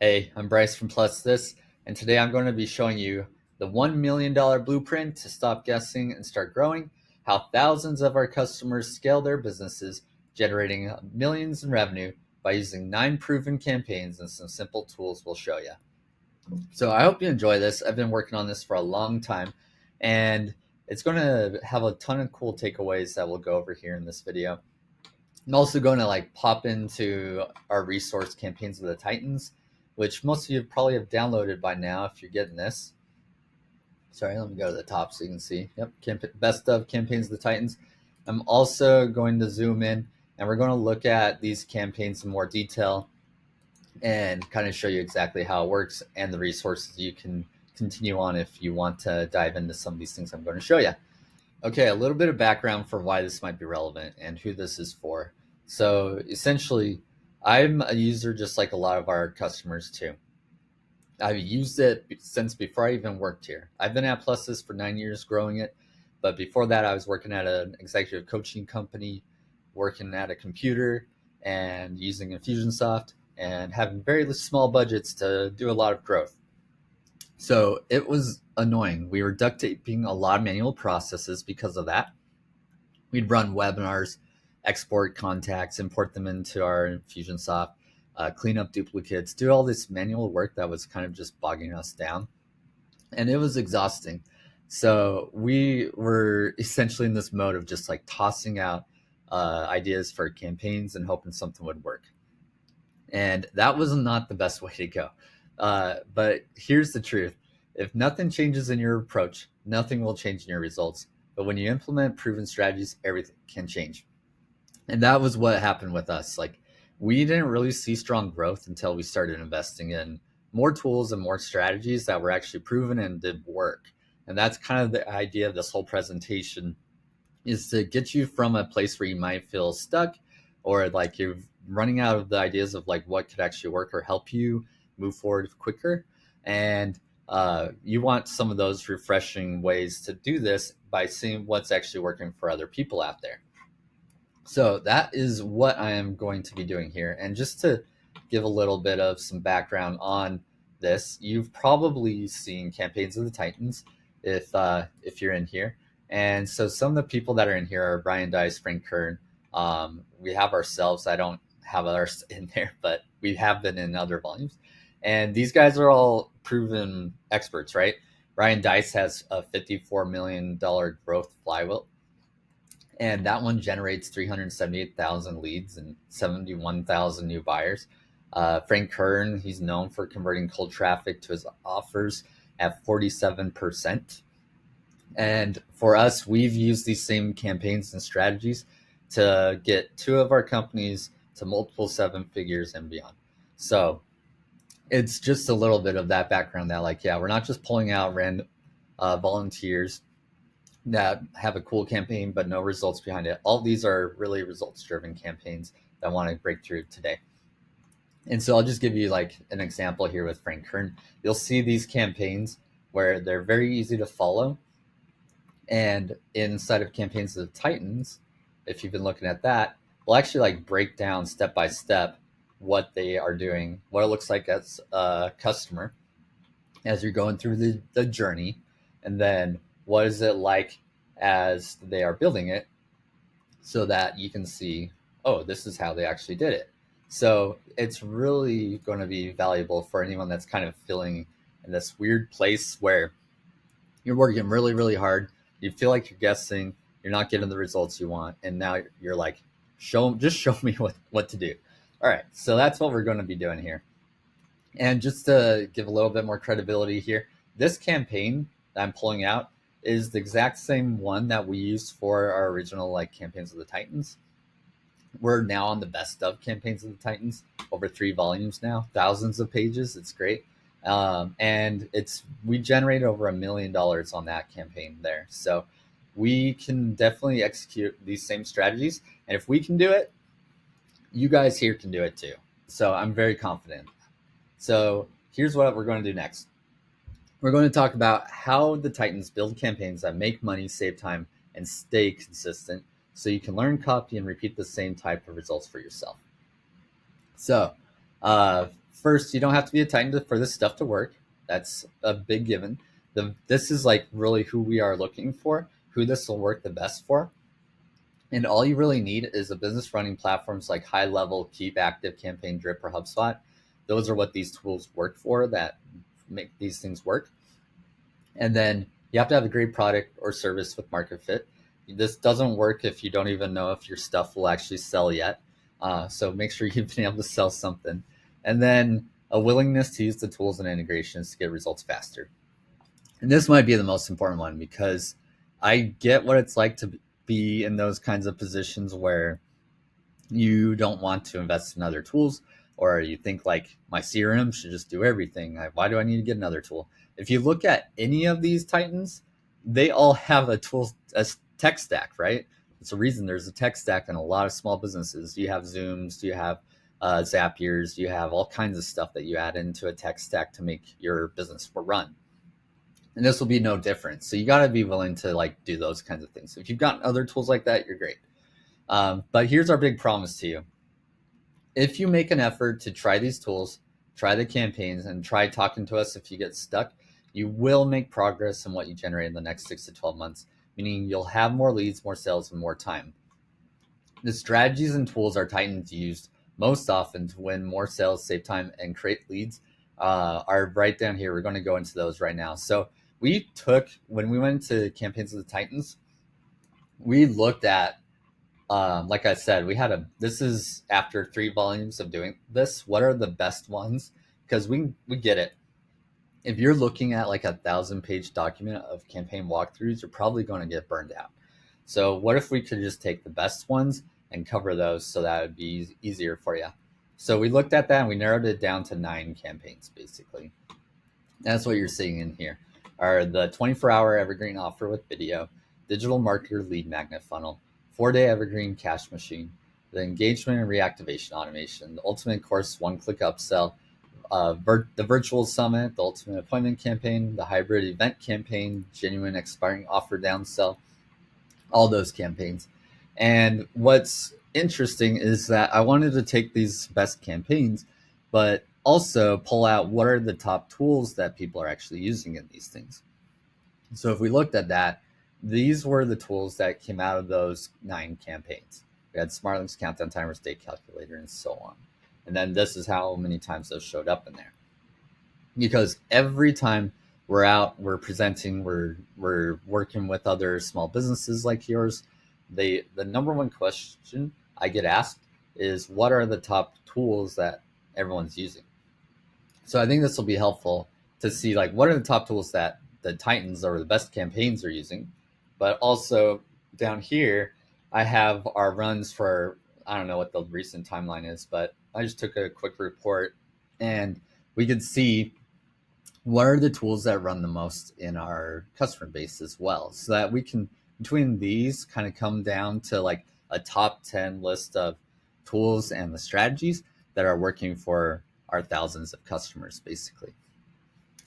Hey, I'm Bryce from Plus This, and today I'm going to be showing you the $1 million blueprint to stop guessing and start growing, how thousands of our customers scale their businesses, generating millions in revenue by using 9 proven campaigns and some simple tools we'll show you. So I hope you enjoy this. I've been working on this for a long time, and it's going to have a ton of cool takeaways that we'll go over here in this video. I'm also going to pop into our resource Campaigns of the Titans, which most of you probably have downloaded by now if you're getting this. Sorry, let me go to the top so you can see. Yep, best of Campaigns of the Titans. I'm also going to zoom in and we're going to look at these campaigns in more detail and kind of show you exactly how it works and the resources you can continue on if you want to dive into some of these things I'm going to show you. Okay, a little bit of background for why this might be relevant and who this is for. So essentially, I'm a user just like a lot of our customers too. I've used it since before I even worked here. I've been at Pluses for 9 years growing it, but before that I was working at an executive coaching company, working at a computer and using Infusionsoft and having very small budgets to do a lot of growth. So it was annoying. We were duct taping a lot of manual processes because of that. We'd run webinars, export contacts, import them into our Infusionsoft, clean up duplicates, do all this manual work that was kind of just bogging us down. And it was exhausting. So we were essentially in this mode of just like tossing out ideas for campaigns and hoping something would work. And that was not the best way to go. But here's the truth. If nothing changes in your approach, nothing will change in your results. But when you implement proven strategies, everything can change. And that was what happened with us. Like, we didn't really see strong growth until we started investing in more tools and more strategies that were actually proven and did work. And that's kind of the idea of this whole presentation, is to get you from a place where you might feel stuck or like you're running out of the ideas of like what could actually work or help you move forward quicker. And you want some of those refreshing ways to do this by seeing what's actually working for other people out there. So that is what I am going to be doing here. And just to give a little bit of some background on this, you've probably seen Campaigns of the Titans if you're in here. And so some of the people that are in here are Brian Dice, Frank Kern. We have ourselves. I don't have ours in there, but we have been in other volumes. And these guys are all proven experts, right? Brian Dice has a $54 million growth flywheel, and that one generates 378,000 leads and 71,000 new buyers. Frank Kern, he's known for converting cold traffic to his offers at 47%. And for us, we've used these same campaigns and strategies to get 2 of our companies to multiple 7 figures and beyond. So it's just a little bit of that background that, like, yeah, we're not just pulling out random volunteers that have a cool campaign but no results behind it. All these are really results driven campaigns that I want to break through today. And so I'll just give you like an example here with Frank Kern. You'll see these campaigns where they're very easy to follow. And inside of Campaigns of the Titans, if you've been looking at that, we'll actually like break down step by step what they are doing, what it looks like as a customer as you're going through the journey, and then what is it like as they are building it, so that you can see, oh, this is how they actually did it. So it's really going to be valuable for anyone that's kind of feeling in this weird place where you're working really, really hard. You feel like you're guessing, you're not getting the results you want. And now you're like, just show me what to do. All right. So that's what we're going to be doing here. And just to give a little bit more credibility here, this campaign that I'm pulling out is the exact same one that we used for our original like Campaigns of the Titans. We're now on the best of Campaigns of the Titans, over 3 volumes now, thousands of pages. It's great. And we generated over $1 million on that campaign there. So we can definitely execute these same strategies. And if we can do it, you guys here can do it too. So I'm very confident. So here's what we're going to do next. We're going to talk about how the Titans build campaigns that make money, save time, and stay consistent, so you can learn, copy, and repeat the same type of results for yourself. So first, you don't have to be a Titan for this stuff to work. That's a big given. This is like really who we are looking for, who this will work the best for. And all you really need is a business running platforms like High Level, Keep Active, Campaign Drip, or HubSpot. Those are what these tools work for, that make these things work. And then you have to have a great product or service with market fit. This doesn't work if you don't even know if your stuff will actually sell yet. So make sure you've been able to sell something. And then a willingness to use the tools and integrations to get results faster. And this might be the most important one, because I get what it's like to be in those kinds of positions where you don't want to invest in other tools, or you think like, my CRM should just do everything. Why do I need to get another tool? If you look at any of these Titans, they all have a tech stack, right? It's a reason there's a tech stack in a lot of small businesses. You have Zooms, you have Zapiers, you have all kinds of stuff that you add into a tech stack to make your business run. And this will be no different. So you got to be willing to like do those kinds of things. If you've got other tools like that, you're great. But here's our big promise to you. If you make an effort to try these tools, try the campaigns, and try talking to us if you get stuck, you will make progress in what you generate in the next 6 to 12 months, meaning you'll have more leads, more sales, and more time. The strategies and tools our Titans used most often to win more sales, save time, and create leads are right down here. We're going to go into those right now. So when we went to Campaigns of the Titans, we looked at, like I said, this is after 3 volumes of doing this. What are the best ones? Because we get it. If you're looking at like 1,000-page document of campaign walkthroughs, you're probably going to get burned out. So what if we could just take the best ones and cover those, so that would be easier for you? So we looked at that and we narrowed it down to 9 campaigns, basically. That's what you're seeing in here. Are the 24-hour evergreen offer with video, digital marketer lead magnet funnel, 4-day evergreen cash machine, the engagement and reactivation automation, the ultimate course one-click upsell, the virtual summit, the ultimate appointment campaign, the hybrid event campaign, genuine expiring offer downsell, all those campaigns. And what's interesting is that I wanted to take these best campaigns, but also pull out what are the top tools that people are actually using in these things. So if we looked at that, these were the tools that came out of those 9 campaigns. We had SmartLinks, countdown timers, date calculator, and so on. And then this is how many times those showed up in there. Because every time we're out, we're presenting, we're working with other small businesses like yours, the number one question I get asked is, what are the top tools that everyone's using? So I think this will be helpful to see, like, what are the top tools that the Titans or the best campaigns are using. But also down here, I have our runs for, I don't know what the recent timeline is, but I just took a quick report and we could see what are the tools that run the most in our customer base as well, so that we can, between these, kind of come down to like a top 10 list of tools and the strategies that are working for our thousands of customers, basically.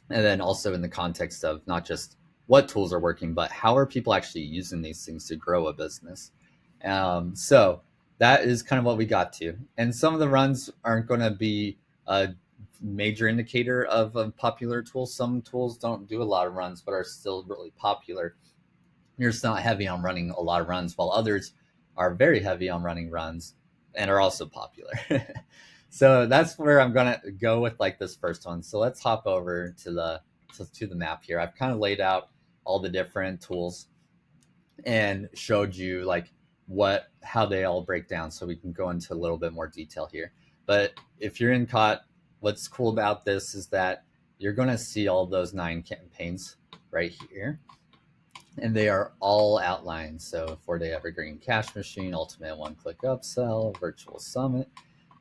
And then also in the context of not just what tools are working, but how are people actually using these things to grow a business. So that is kind of what we got to. And some of the runs aren't going to be a major indicator of a popular tool. Some tools don't do a lot of runs, but are still really popular. You're just not heavy on running a lot of runs, while others are very heavy on running runs and are also popular. So that's where I'm going to go with like this first one. So let's hop over to the map here. I've kind of laid out all the different tools and showed you like how they all break down, so we can go into a little bit more detail here. But if you're in COT, what's cool about this is that you're going to see all those 9 campaigns right here, and they are all outlined. So 4-day evergreen cash machine, ultimate one-click upsell, virtual summit,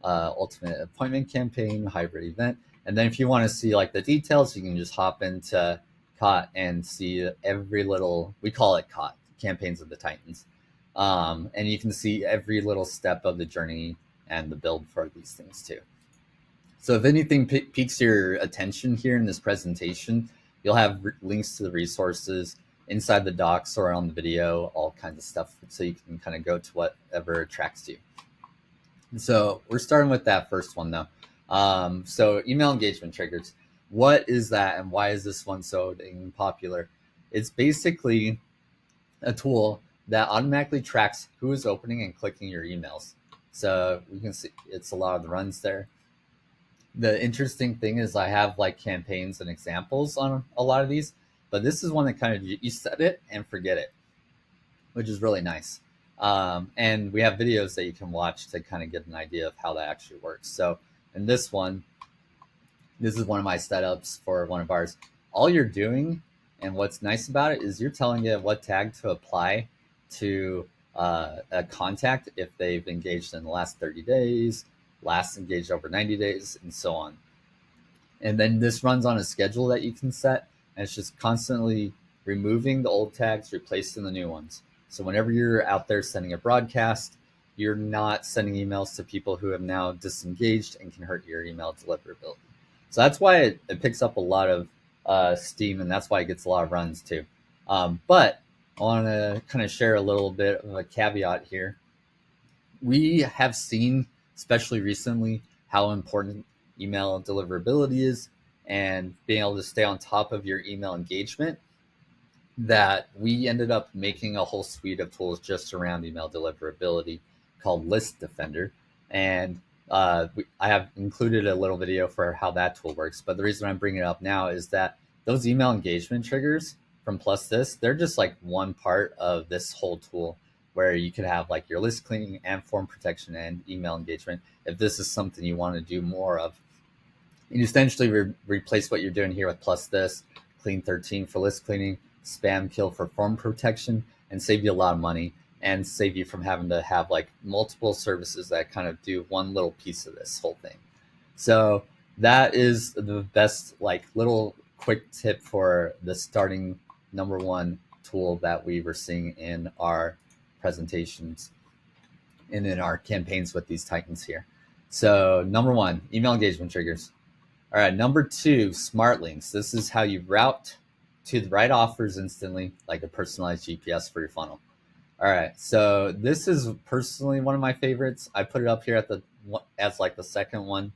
ultimate appointment campaign, hybrid event. And then if you want to see like the details, you can just hop into COT and see every little, we call it COT, Campaigns of the Titans. And you can see every little step of the journey and the build for these things too. So if anything piques your attention here in this presentation, you'll have links to the resources inside the docs or on the video, all kinds of stuff, so you can kind of go to whatever attracts you. So we're starting with that first one though. So email engagement triggers. What is that, and why is this one so dang popular? It's basically a tool that automatically tracks who is opening and clicking your emails. So you can see it's a lot of the runs there. The interesting thing is I have like campaigns and examples on a lot of these, but this is one that kind of you set it and forget it, which is really nice. And we have videos that you can watch to kind of get an idea of how that actually works. So in this one, this is one of my setups for one of ours. All you're doing, and what's nice about it, is you're telling it what tag to apply to a contact if they've engaged in the last 30 days, last engaged over 90 days, and so on. And then this runs on a schedule that you can set, and it's just constantly removing the old tags, replacing the new ones. So whenever you're out there sending a broadcast, you're not sending emails to people who have now disengaged and can hurt your email deliverability. So that's why it picks up a lot of steam, and that's why it gets a lot of runs too. But I want to kind of share a little bit of a caveat here. We have seen, especially recently, how important email deliverability is and being able to stay on top of your email engagement, that we ended up making a whole suite of tools just around email deliverability called List Defender. And I have included a little video for how that tool works. But the reason I'm bringing it up now is that those email engagement triggers from PlusThis, they're just like one part of this whole tool, where you could have like your list cleaning and form protection and email engagement if this is something you want to do more of. You essentially replace what you're doing here with PlusThis, Clean 13 for list cleaning, Spam Kill for form protection, and save you a lot of money and save you from having to have like multiple services that kind of do one little piece of this whole thing. So that is the best like little quick tip for the starting number one tool that we were seeing in our presentations and in our campaigns with these Titans here. So number one, email engagement triggers. All right, number two, smart links. This is how you route to the right offers instantly, like a personalized GPS for your funnel. All right, so this is personally one of my favorites. I put it up here as like the second one.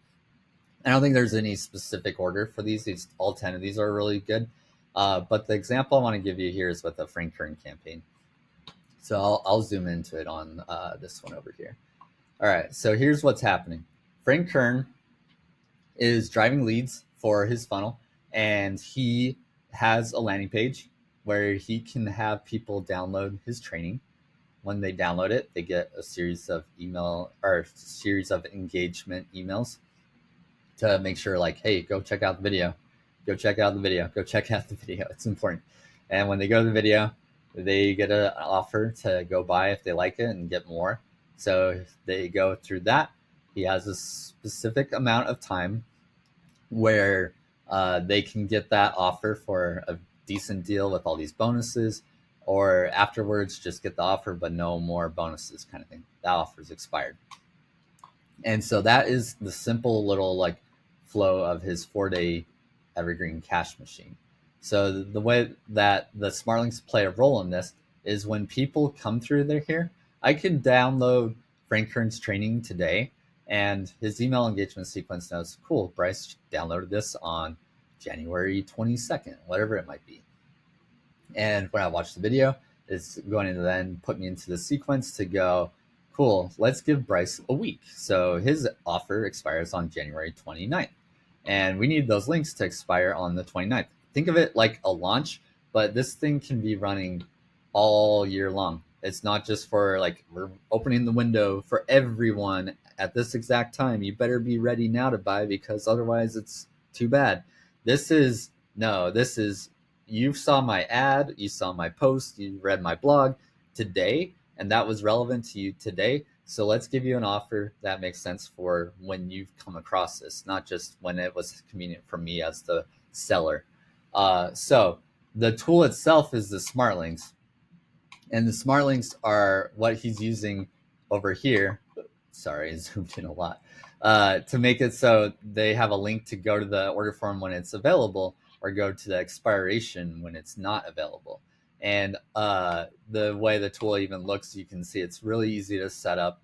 I don't think there's any specific order for these. All 10 of these are really good. But the example I want to give you here is with the Frank Kern campaign. So I'll zoom into it on this one over here. All right, so here's what's happening. Frank Kern is driving leads for his funnel, and he has a landing page where he can have people download his training. When they download it, they get a series of engagement emails to make sure, like, hey, go check out the video, go check out the video, go check out the video. It's important. And when they go to the video, they get an offer to go buy if they like it and get more. So they go through that. He has a specific amount of time where they can get that offer for a decent deal with all these bonuses, or afterwards just get the offer but no more bonuses kind of thing. That offer is expired. And so that is the simple little like flow of his 4-day evergreen cash machine. So the way that the smart links play a role in this is when people come through here, I can download Frank Kern's training today, and his email engagement sequence knows, cool, Bryce downloaded this on January 22nd, whatever it might be. And when I watch the video, it's going to then put me into the sequence to go, cool, let's give Bryce a week. So his offer expires on January 29th. And we need those links to expire on the 29th. Think of it like a launch, but this thing can be running all year long. It's not just for like, we're opening the window for everyone at this exact time. You better be ready now to buy, because otherwise it's too bad. This is, you saw my ad, you saw my post, you read my blog today, and that was relevant to you today. So let's give you an offer that makes sense for when you've come across this, not just when it was convenient for me as the seller. So the tool itself is the smart links. And the smart links are what he's using over here. Sorry, I zoomed in a lot. To make it so they have a link to go to the order form when it's available, or go to the expiration when it's not available. And the way the tool even looks, you can see it's really easy to set up.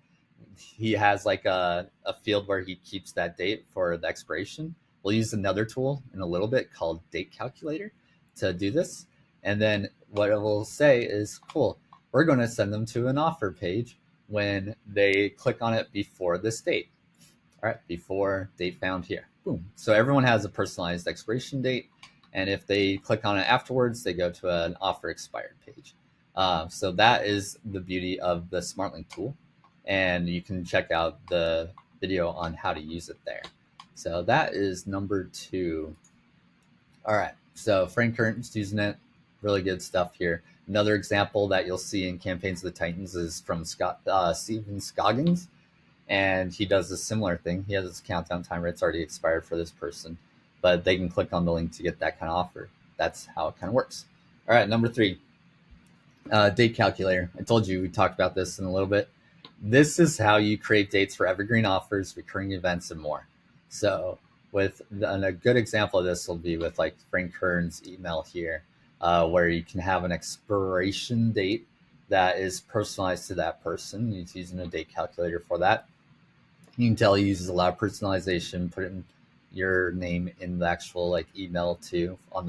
he has like a field where he keeps that date for the expiration. We'll use another tool in a little bit called Date Calculator to do this. And then what it will say is, cool, we're going to send them to an offer page when they click on it before this date. All right, before date found here. Boom. So everyone has a personalized expiration date. And if they click on it afterwards, they go to an offer expired page. So that is the beauty of the SmartLink tool. And you can check out the video on how to use it there. So that is number 2. All right, so Frank Kern's using it. Really good stuff here. Another example that you'll see in Campaigns of the Titans is from Stephen Scoggins, and he does a similar thing. He has his countdown timer. It's already expired for this person, but they can click on the link to get that kind of offer. That's how it kind of works. All right, number 3, date calculator. I told you we talked about this in a little bit. This is how you create dates for evergreen offers, recurring events, and more. So and a good example of this will be with like Frank Kern's email here, where you can have an expiration date that is personalized to that person. He's using a date calculator for that. You can tell he uses a lot of personalization, put in your name in the actual like email too on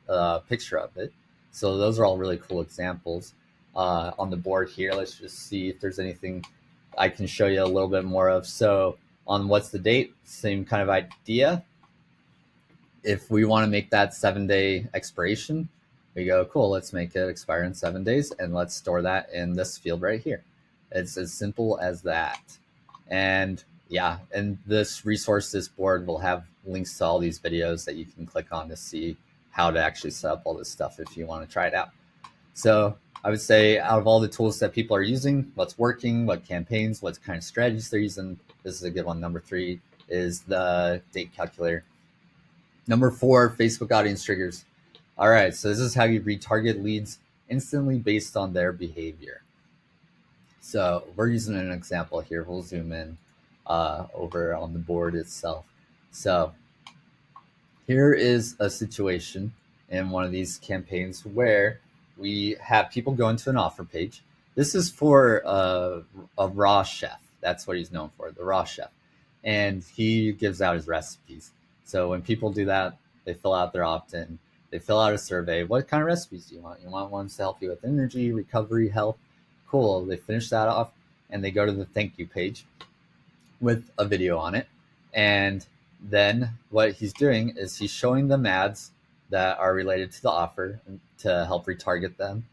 the picture of it. So those are all really cool examples. On the board here, let's just see if there's anything I can show you a little bit more of. So on what's the date, same kind of idea. If we want to make that 7-day expiration, we go, cool, let's make it expire in 7 days, and let's store that in this field right here. It's as simple as that. And yeah, and this resources board will have links to all these videos that you can click on to see how to actually set up all this stuff if you want to try it out. So I would say out of all the tools that people are using, what's working, what campaigns, what kind of strategies they're using, this is a good one. Number 3 is the date calculator. Number 4, Facebook audience triggers. All right, so this is how you retarget leads instantly based on their behavior. So we're using an example here. We'll zoom in over on the board itself. So here is a situation in one of these campaigns where we have people go into an offer page. This is for a raw chef. That's what he's known for, the raw chef. And he gives out his recipes. So when people do that, they fill out their opt-in. They fill out a survey. What kind of recipes do you want? You want ones to help you with energy, recovery, health? Cool. They finish that off and they go to the thank you page with a video on it. And then what he's doing is he's showing them ads that are related to the offer to help retarget them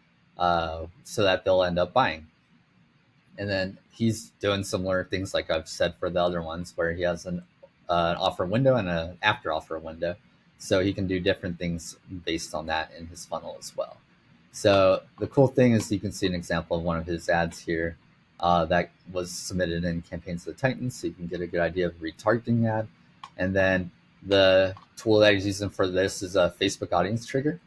so that they'll end up buying. And then he's doing similar things like I've said for the other ones, where he has an offer window and an after offer window. So he can do different things based on that in his funnel as well. So the cool thing is you can see an example of one of his ads here that was submitted in Campaigns of the Titans. So you can get a good idea of retargeting ad. And then the tool that he's using for this is a Facebook audience trigger.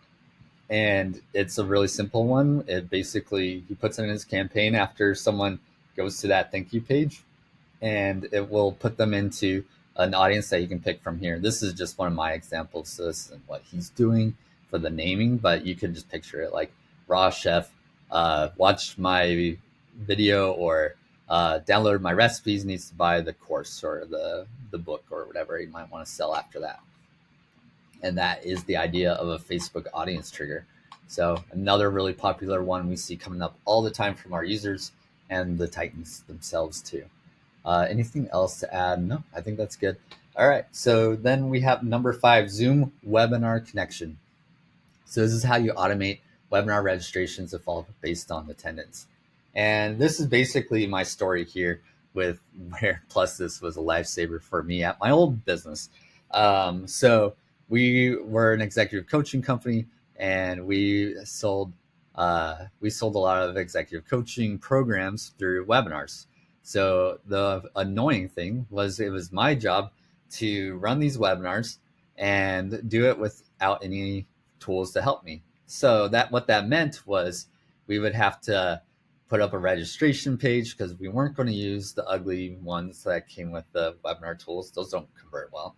And it's a really simple one. It basically, he puts it in his campaign after someone goes to that thank you page, and it will put them into an audience that you can pick from here. This is just one of my examples. So this isn't what he's doing for the naming, but you can just picture it like raw chef, watch my video or download my recipes, needs to buy the course or the book or whatever he might want to sell after that. And that is the idea of a Facebook audience trigger. So another really popular one we see coming up all the time from our users and the Titans themselves too. Anything else to add? No, I think that's good. All right, so then we have number 5, Zoom webinar connection. So this is how you automate webinar registrations that fall based on attendance. And this is basically my story here with where Plus this was a lifesaver for me at my old business. So we were an executive coaching company, and we sold a lot of executive coaching programs through webinars. So the annoying thing was it was my job to run these webinars and do it without any tools to help me. So what that meant was we would have to put up a registration page because we weren't going to use the ugly ones that came with the webinar tools. Those don't convert well.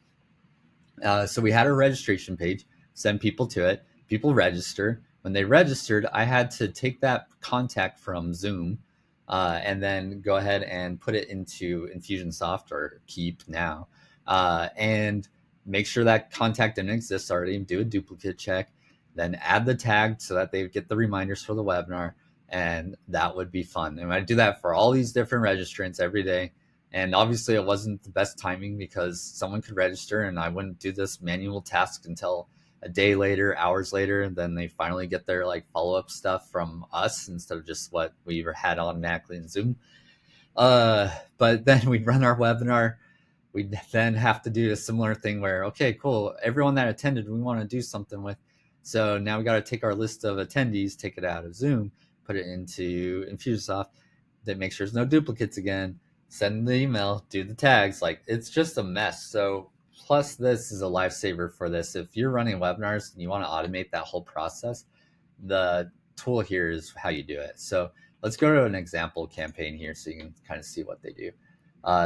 So we had a registration page, send people to it. People register. When they registered, I had to take that contact from Zoom, and then go ahead and put it into Infusionsoft or Keep now, and make sure that contact didn't exist already. Do a duplicate check, then add the tag so that they get the reminders for the webinar, and that would be fun. And I do that for all these different registrants every day. And obviously, it wasn't the best timing because someone could register, and I wouldn't do this manual task until a day later, hours later. Then they finally get their like follow up stuff from us instead of just what we had automatically in Zoom. But then we'd run our webinar. We'd then have to do a similar thing where, okay, cool, everyone that attended, we want to do something with. So now we got to take our list of attendees, take it out of Zoom, put it into Infusionsoft, then make sure there's no duplicates again, send the email, do the tags. Like, it's just a mess. So Plus This is a lifesaver for this. If you're running webinars and you want to automate that whole process, the tool here is how you do it. So let's go to an example campaign here so you can kind of see what they do.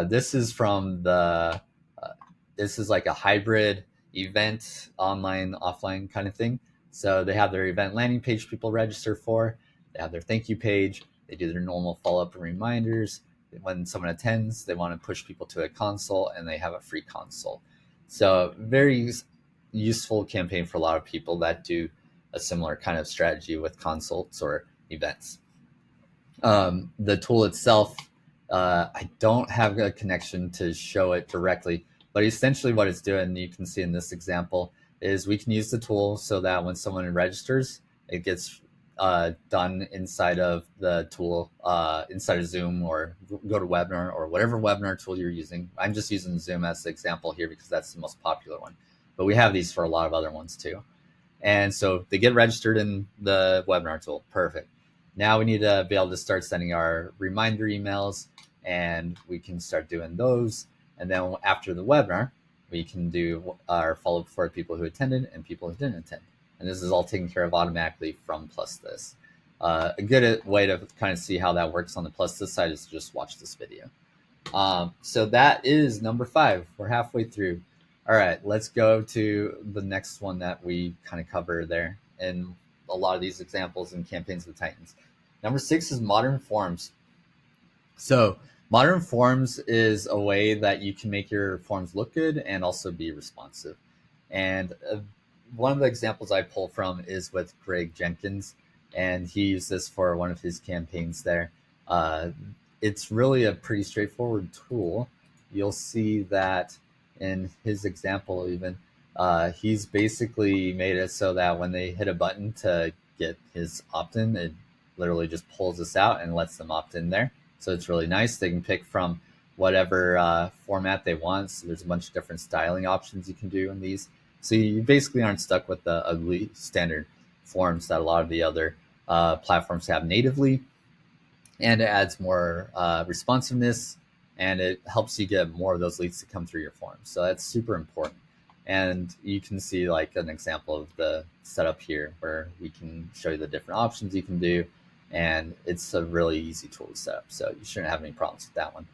This is from the, this is like a hybrid event, online, offline kind of thing. So they have their event landing page people register for, they have their thank you page, they do their normal follow-up and reminders. When someone attends, they want to push people to a consult, and they have a free consult. So very useful campaign for a lot of people that do a similar kind of strategy with consults or events. The tool itself, I don't have a connection to show it directly, but essentially what it's doing, you can see in this example, is we can use the tool so that when someone registers, it gets done inside of the tool, inside of Zoom or GoToWebinar or whatever webinar tool you're using. I'm just using Zoom as the example here because that's the most popular one, but we have these for a lot of other ones too. And so they get registered in the webinar tool. Perfect. Now we need to be able to start sending our reminder emails, and we can start doing those. And then after the webinar, we can do our follow-up for people who attended and people who didn't attend. And this is all taken care of automatically from Plus This. A good way to kind of see how that works on the Plus This side is to just watch this video. So that is number 5. We're halfway through. All right, let's go to the next one that we kind of cover there in a lot of these examples in Campaigns with Titans. Number 6 is Modern Forms. So Modern Forms is a way that you can make your forms look good and also be responsive. And one of the examples I pull from is with Greg Jenkins, and he used this for one of his campaigns there. It's really a pretty straightforward tool. You'll see that in his example even, he's basically made it so that when they hit a button to get his opt-in, it literally just pulls this out and lets them opt in there. So it's really nice. They can pick from whatever format they want. So there's a bunch of different styling options you can do in these. So you basically aren't stuck with the ugly standard forms that a lot of the other platforms have natively. And it adds more responsiveness, and it helps you get more of those leads to come through your forms. So that's super important. And you can see like an example of the setup here where we can show you the different options you can do. And it's a really easy tool to set up. So you shouldn't have any problems with that one.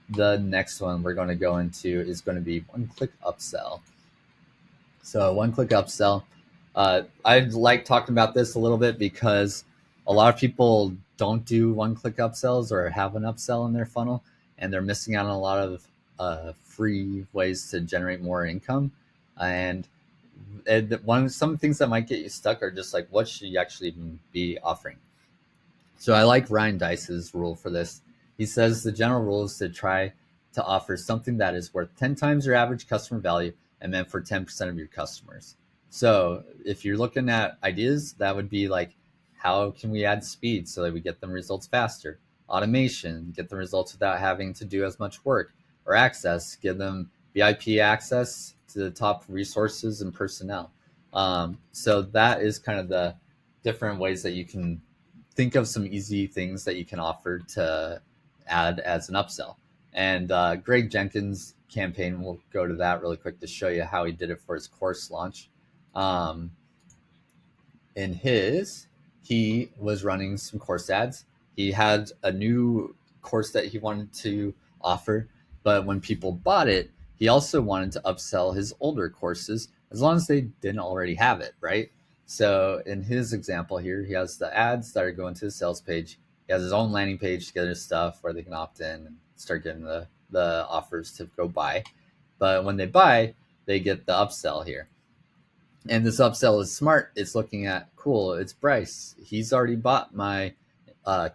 The next one we're going to go into is going to be one-click upsell. So one-click upsell. I like talking about this a little bit because a lot of people don't do one-click upsells or have an upsell in their funnel, and they're missing out on a lot of free ways to generate more income. And some things that might get you stuck are just like, what should you actually even be offering? So I like Ryan Dice's rule for this. He says the general rule is to try to offer something that is worth 10 times your average customer value and meant for 10% of your customers. So if you're looking at ideas, that would be like, how can we add speed so that we get them results faster? Automation, get the results without having to do as much work. Or access, give them VIP access to the top resources and personnel. So that is kind of the different ways that you can think of some easy things that you can offer to add as an upsell. And Greg Jenkins' campaign, we'll go to that really quick to show you how he did it for his course launch. In his, he was running some course ads. He had a new course that he wanted to offer, but when people bought it, he also wanted to upsell his older courses as long as they didn't already have it, right? So in his example here, he has the ads that are going to the sales page. He has his own landing page to get his stuff where they can opt in and start getting the offers to go buy. But when they buy, they get the upsell here. And this upsell is smart. It's looking at, cool, it's Bryce. He's already bought my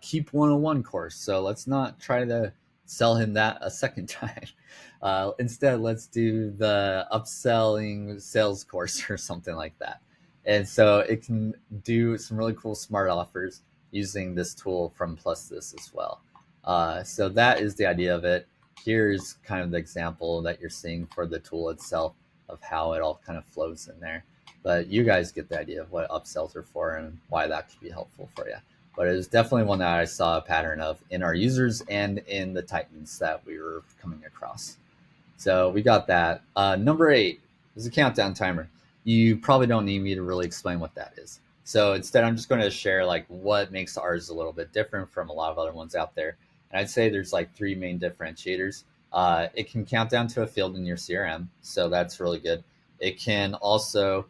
Keep 101 course. So let's not try to sell him that a second time. Instead, let's do the upselling sales course or something like that. And so it can do some really cool smart offers using this tool from PlusThis as well. So that is the idea of it. Here's kind of the example that you're seeing for the tool itself of how it all kind of flows in there. But you guys get the idea of what upsells are for and why that could be helpful for you. But it was definitely one that I saw a pattern of in our users and in the Titans that we were coming across. So we got that. Number 8 is a countdown timer. You probably don't need me to really explain what that is. So instead, I'm just going to share like what makes ours a little bit different from a lot of other ones out there. And I'd say there's like 3 main differentiators. It can count down to a field in your CRM, so that's really good. It can also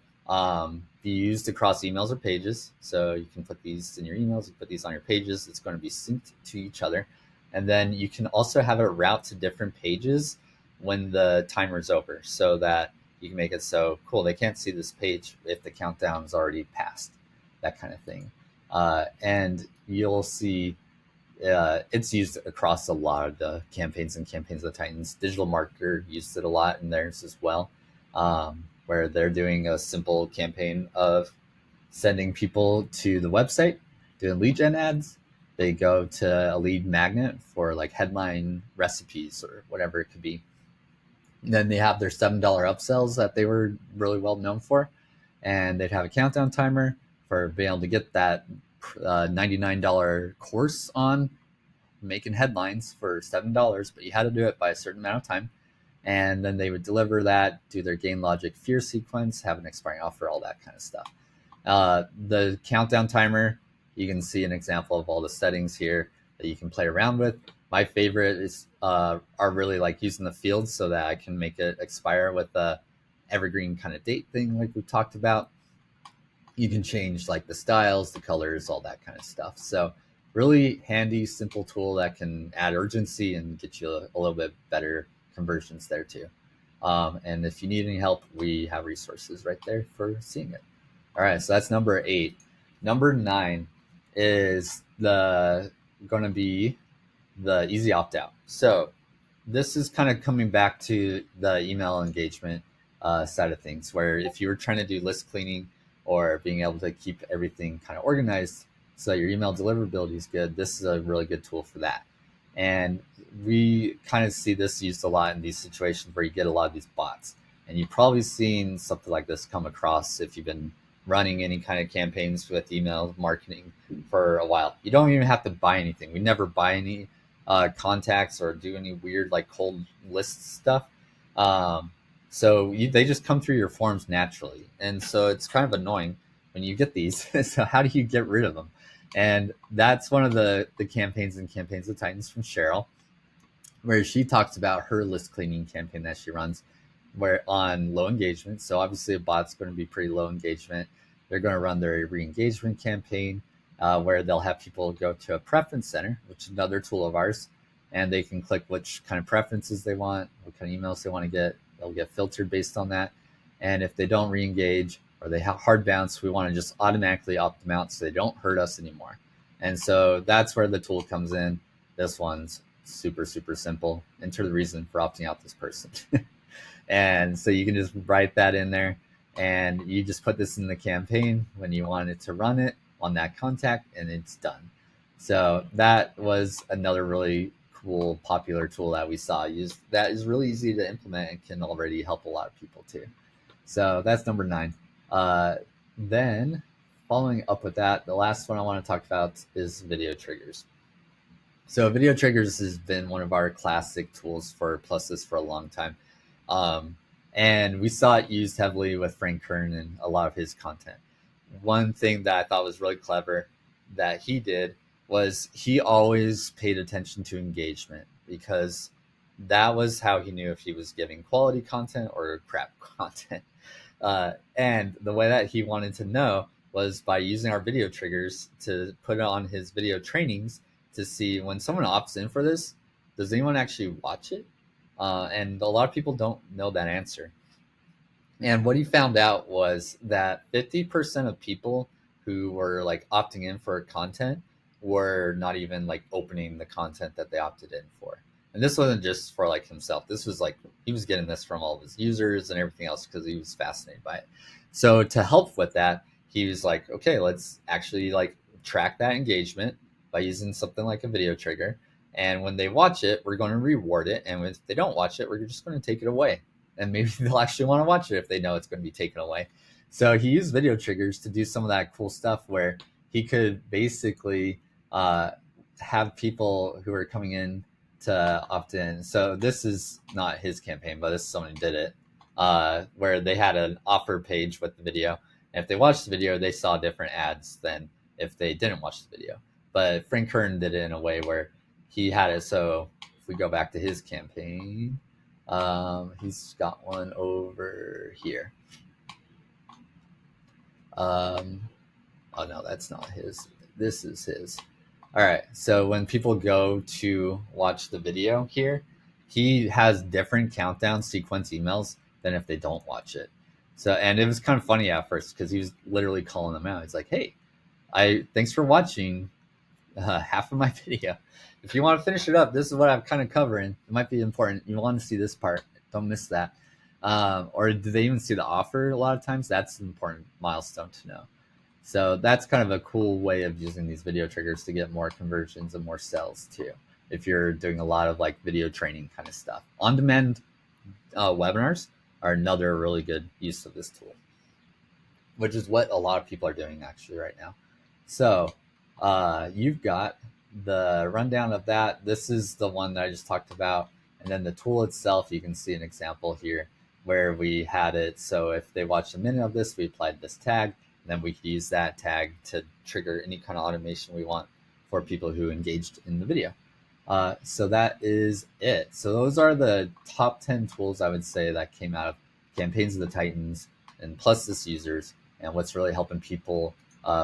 be used across emails or pages. So you can put these in your emails, you put these on your pages. It's going to be synced to each other. And then you can also have it route to different pages when the timer's over, so that you can make it so, cool, they can't see this page if the countdown's already passed, that kind of thing. And you'll see it's used across a lot of the campaigns and campaigns of the Titans. Digital Marketer used it a lot in theirs as well, where they're doing a simple campaign of sending people to the website, doing lead gen ads. They go to a lead magnet for like headline recipes or whatever it could be. And then they have their $7 upsells that they were really well known for. And they'd have a countdown timer for being able to get that $99 course on making headlines for $7, but you had to do it by a certain amount of time. And then they would deliver that, do their Gain Logic fear sequence, have an expiring offer, all that kind of stuff. The countdown timer, you can see an example of all the settings here that you can play around with. My favorite is are really like using the fields so that I can make it expire with a evergreen kind of date thing like we talked about. You can change like the styles, the colors, all that kind of stuff. So really handy, simple tool that can add urgency and get you a little bit better conversions there too. And if you need any help, we have resources right there for seeing it. All right, so that's number 8. Number 9 is going to be the easy opt out. So this is kind of coming back to the email engagement side of things, where if you were trying to do list cleaning or being able to keep everything kind of organized so that your email deliverability is good, this is a really good tool for that. And we kind of see this used a lot in these situations where you get a lot of these bots. And you've probably seen something like this come across if you've been running any kind of campaigns with email marketing for a while. You don't even have to buy anything. We never buy any contacts or do any weird like cold list stuff. So they just come through your forms naturally. And so it's kind of annoying when you get these. So how do you get rid of them? And that's one of the campaigns and campaigns of Titans from Cheryl, where she talks about her list cleaning campaign that she runs, where on low engagement. So obviously a bot's going to be pretty low engagement. They're going to run their re-engagement campaign where they'll have people go to a preference center, which is another tool of ours, and they can click which kind of preferences they want, what kind of emails they want to get. They'll get filtered based on that. And if they don't re-engage or they have hard bounce, we want to just automatically opt them out so they don't hurt us anymore. And so that's where the tool comes in. This one's super, super simple. Enter the reason for opting out this person. And so you can just write that in there and you just put this in the campaign when you want it to run it on that contact and it's done. So that was another really cool, popular tool that we saw used that is really easy to implement and can already help a lot of people too. So that's number 9. Then following up with that, the last one I want to talk about is video triggers. So video triggers has been one of our classic tools for PlusThis for a long time. And we saw it used heavily with Frank Kern and a lot of his content. One thing that I thought was really clever that he did was he always paid attention to engagement, because that was how he knew if he was giving quality content or crap content. And the way that he wanted to know was by using our video triggers to put it on his video trainings to see when someone opts in for this, does anyone actually watch it? And a lot of people don't know that answer. And what he found out was that 50% of people who were like opting in for content were not even like opening the content that they opted in for. And this wasn't just for like himself. This was like he was getting this from all of his users and everything else because he was fascinated by it. So to help with that, he was like, okay, let's actually like track that engagement by using something like a video trigger. And when they watch it, we're going to reward it. And if they don't watch it, we're just going to take it away. And maybe they'll actually want to watch it if they know it's going to be taken away. So he used video triggers to do some of that cool stuff where he could basically have people who are coming in to opt in. So this is not his campaign, but this is someone who did it, where they had an offer page with the video. And if they watched the video, they saw different ads than if they didn't watch the video. But Frank Kern did it in a way where he had it. So if we go back to his campaign, he's got one over here. Oh no, that's not his. This is his. All right. So when people go to watch the video here, he has different countdown sequence emails than if they don't watch it. So, and it was kind of funny at first because he was literally calling them out. He's like, "Hey, thanks for watching half of my video. If you want to finish it up, this is what I'm kind of covering. It might be important. You want to see this part. Don't miss that." Or do they even see the offer a lot of times? That's an important milestone to know. So that's kind of a cool way of using these video triggers to get more conversions and more sales too. If you're doing a lot of like video training kind of stuff. On-demand webinars are another really good use of this tool, which is what a lot of people are doing actually right now. So you've got the rundown of that. This is the one that I just talked about. And then the tool itself, you can see an example here where we had it. So if they watched a minute of this, we applied this tag, and then we could use that tag to trigger any kind of automation we want for people who engaged in the video. So that is it. So those are the top 10 tools I would say that came out of Campaigns of the Titans and Plus users, and what's really helping people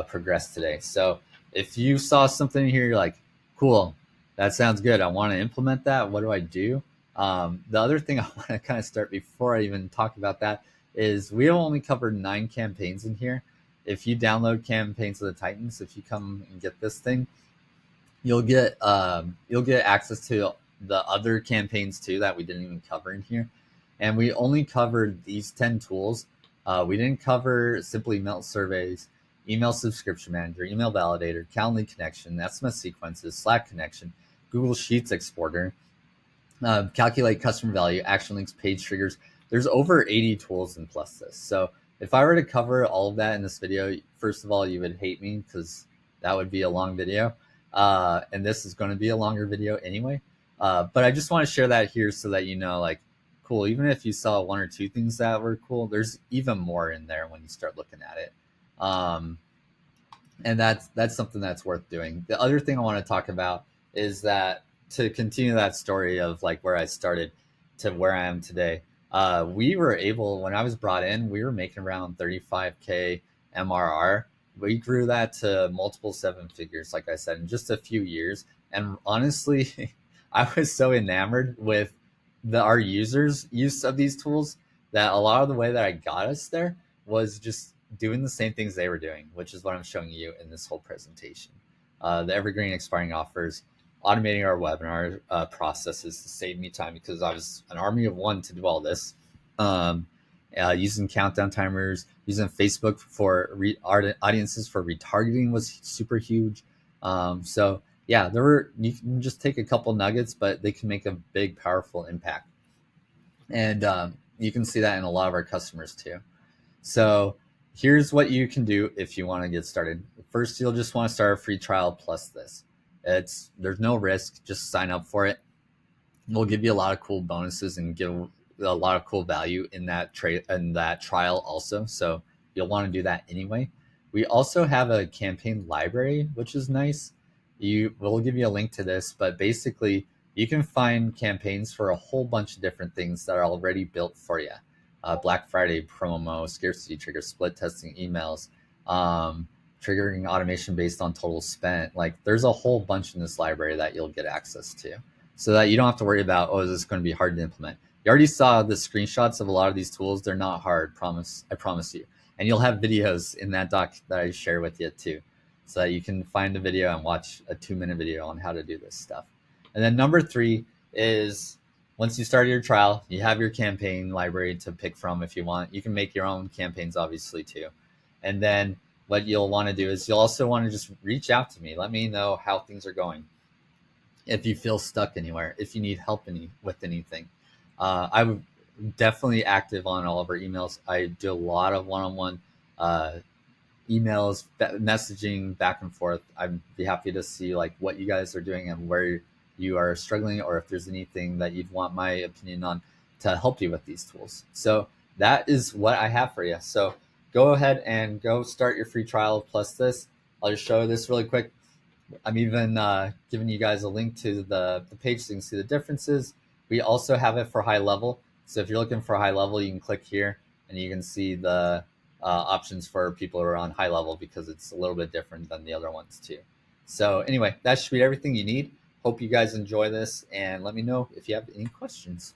progress today. So if you saw something here, you're like, cool, that sounds good. I want to implement that. What do I do? The other thing I want to kind of start before I even talk about that is we only covered 9 campaigns in here. If you download Campaigns of the Titans, if you come and get this thing, you'll get access to the other campaigns too that we didn't even cover in here. And we only covered these 10 tools. We didn't cover Simple Email Surveys, Email Subscription Manager, Email Validator, Calendly Connection, SMS Sequences, Slack Connection, Google Sheets Exporter, Calculate Customer Value, Action Links, Page Triggers. There's over 80 tools in PlusThis. So if I were to cover all of that in this video, first of all, you would hate me because that would be a long video. And this is going to be a longer video anyway. But I just want to share that here so that you know, like, cool, even if you saw 1 or 2 things that were cool, there's even more in there when you start looking at it. And that's something that's worth doing. The other thing I want to talk about is that to continue that story of like where I started to where I am today, we were able, when I was brought in, we were making around 35K MRR. We grew that to multiple 7 figures, like I said, in just a few years. And honestly, I was so enamored with our users' use of these tools that a lot of the way that I got us there was just doing the same things they were doing, which is what I'm showing you in this whole presentation. The evergreen expiring offers, automating our webinar processes to save me time because I was an army of one to do all this. Using countdown timers, using Facebook for audiences for retargeting was super huge. So yeah, you can just take a couple nuggets, but they can make a big, powerful impact. And you can see that in a lot of our customers too. So here's what you can do if you want to get started. First, you'll just want to start a free trial PlusThis. There's no risk, just sign up for it. We'll give you a lot of cool bonuses and give a lot of cool value in that trial also. So you'll want to do that anyway. We also have a campaign library, which is nice. We'll give you a link to this, but basically you can find campaigns for a whole bunch of different things that are already built for you. Black Friday promo, scarcity trigger, split testing emails, triggering automation based on total spent. Like there's a whole bunch in this library that you'll get access to so that you don't have to worry about, oh, is this going to be hard to implement? You already saw the screenshots of a lot of these tools. They're not hard, I promise you. And you'll have videos in that doc that I share with you too, so that you can find a video and watch a 2-minute video on how to do this stuff. And then number 3 is once you start your trial, you have your campaign library to pick from if you want. You can make your own campaigns obviously too. And then what you'll want to do is you'll also want to just reach out to me. Let me know how things are going. If you feel stuck anywhere, if you need help with anything. I'm definitely active on all of our emails. I do a lot of one-on-one emails, messaging back and forth. I'd be happy to see like what you guys are doing and where you are struggling, or if there's anything that you'd want my opinion on to help you with these tools. So that is what I have for you. So go ahead and go start your free trial of Plus This. I'll just show this really quick. I'm even giving you guys a link to the page so you can see the differences. We also have it for high level. So if you're looking for high level, you can click here and you can see the options for people who are on high level, because it's a little bit different than the other ones too. So anyway, that should be everything you need. Hope you guys enjoy this, and let me know if you have any questions.